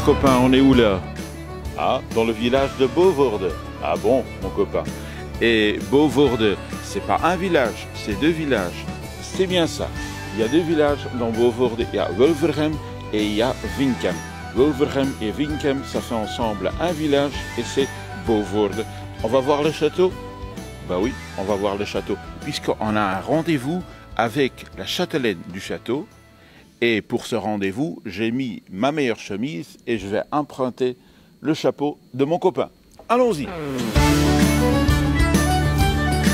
copain, on est où là? Ah, dans le village de Bovoorde. Ah bon, mon copain. Et Bovoorde, c'est pas un village, c'est deux villages. C'est bien ça. Il y a deux villages dans Bovoorde. Il y a Wulvergem et il y a Vinkem. Wulvergem et Vinkem, ça fait ensemble un village et c'est Bovoorde. On va voir le château? Bah oui, on va voir le château. Puisqu'on a un rendez-vous avec la châtelaine du château. Et pour ce rendez-vous, j'ai mis ma meilleure chemise et je vais emprunter le chapeau de mon copain. Allons-y.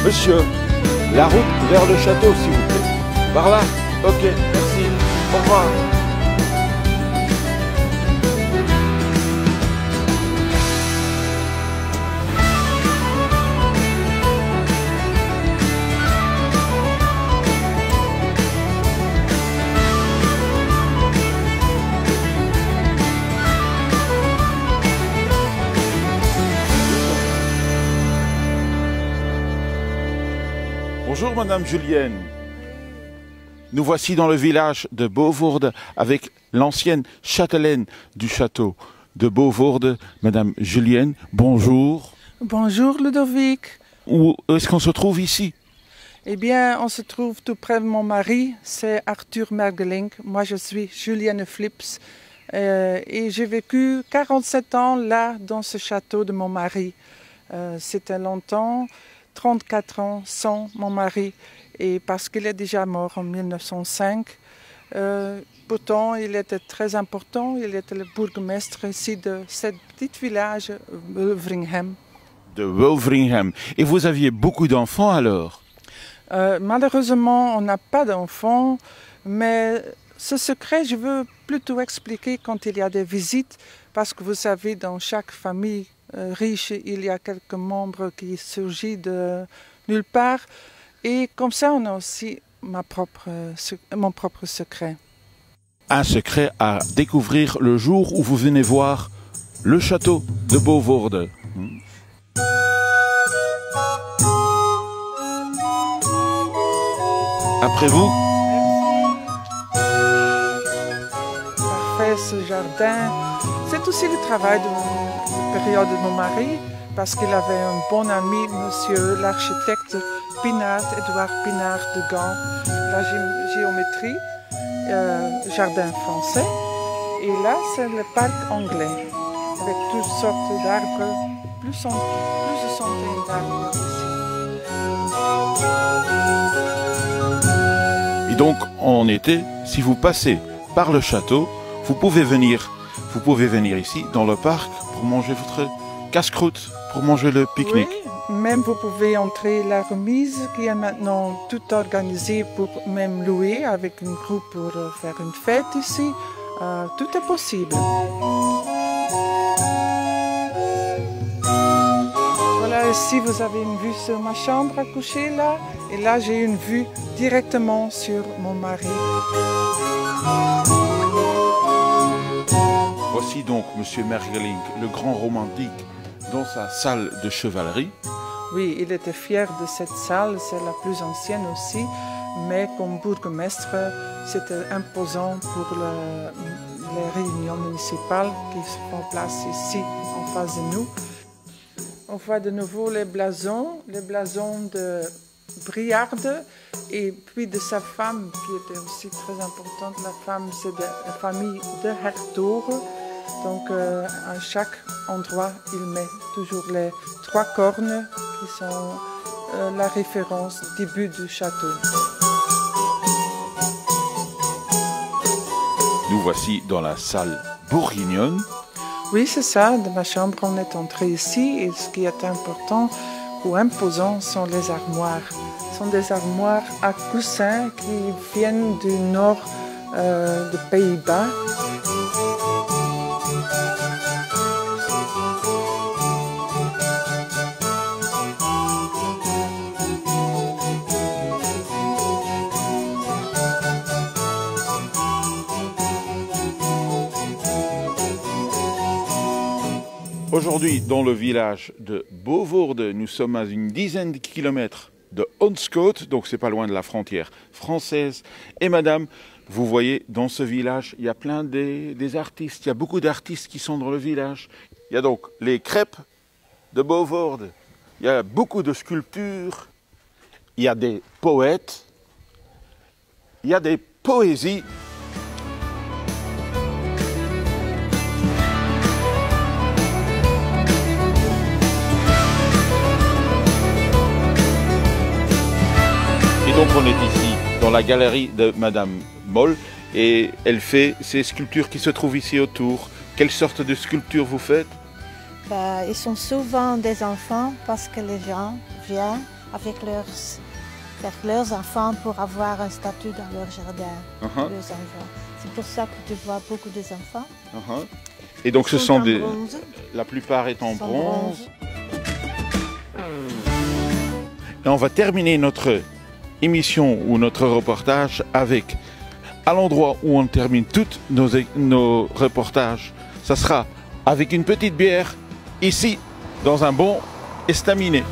Monsieur, la route vers le château, s'il vous plaît. Par là? Ok, merci. Au revoir. Bonjour Madame Julienne. Nous voici dans le village de Bovoorde avec l'ancienne châtelaine du château de Bovoorde, Madame Julienne. Bonjour. Bonjour Ludovic. Où est-ce qu'on se trouve ici? Eh bien, on se trouve tout près de mon mari, c'est Arthur Mergelink. Moi, je suis Julienne Flips et j'ai vécu 47 ans là, dans ce château de mon mari. C'était longtemps. 34 ans sans mon mari, et parce qu'il est déjà mort en 1905. Pourtant, il était très important, il était le bourgmestre ici de ce petit village, Wulvergem. De Wulvergem. Et vous aviez beaucoup d'enfants alors? Malheureusement, on n'a pas d'enfants, mais ce secret, je veux plutôt expliquer quand il y a des visites, parce que vous savez, dans chaque famille riche, il y a quelques membres qui surgissent de nulle part. Et comme ça, on a aussi mon propre secret. Un secret à découvrir le jour où vous venez voir le château de Bovoorde. Après vous. Parfait, ce jardin. C'est aussi le travail de la période de mon mari, parce qu'il avait un bon ami, monsieur l'architecte Édouard Pinard de Gand, la géométrie, jardin français. Et là, c'est le parc anglais, avec toutes sortes d'arbres, plus de centaines d'arbres ici. Et donc, en été, si vous passez par le château, vous pouvez venir ici dans le parc pour manger votre casse-croûte, pour manger le pique-nique. Oui, même vous pouvez entrer la remise qui est maintenant tout organisée pour même louer avec un groupe pour faire une fête ici. Tout est possible. Voilà, ici vous avez une vue sur ma chambre à coucher là. Et là j'ai une vue directement sur mon mari. Voici donc Monsieur Mergelink, le grand romantique, dans sa salle de chevalerie. Oui, il était fier de cette salle, c'est la plus ancienne aussi, mais comme bourgmestre, c'était imposant pour les réunions municipales qui se font place ici, en face de nous. On voit de nouveau les blasons de Briarde et puis de sa femme qui était aussi très importante. La femme, c'est de la famille de Hertogen. Donc à chaque endroit, il met toujours les 3 cornes qui sont la référence début du château. Nous voici dans la salle bourguignonne. Oui, c'est ça. De ma chambre, on est entré ici et ce qui est important ou imposant sont les armoires. Ce sont des armoires à coussins qui viennent du nord des Pays-Bas. Aujourd'hui, dans le village de Bovoorde, nous sommes à une dizaine de kilomètres de Honskoot, donc c'est pas loin de la frontière française. Et madame, vous voyez, dans ce village, il y a plein des artistes. Il y a beaucoup d'artistes qui sont dans le village. Il y a donc les crêpes de Bovoorde. Il y a beaucoup de sculptures. Il y a des poètes. Il y a des poésies. Et donc on est ici dans la galerie de Madame Moll et elle fait ces sculptures qui se trouvent ici autour. Quelle sorte de sculptures vous faites? Ils sont souvent des enfants parce que les gens viennent avec leurs enfants pour avoir un statut dans leur jardin. Leurs enfants. C'est pour ça que tu vois beaucoup des enfants. Et donc ce sont des... bronze. La plupart est en bronze. Et on va terminer notre émission ou notre reportage avec, à l'endroit où on termine tous nos reportages, ça sera avec une petite bière, ici, dans un bon estaminet.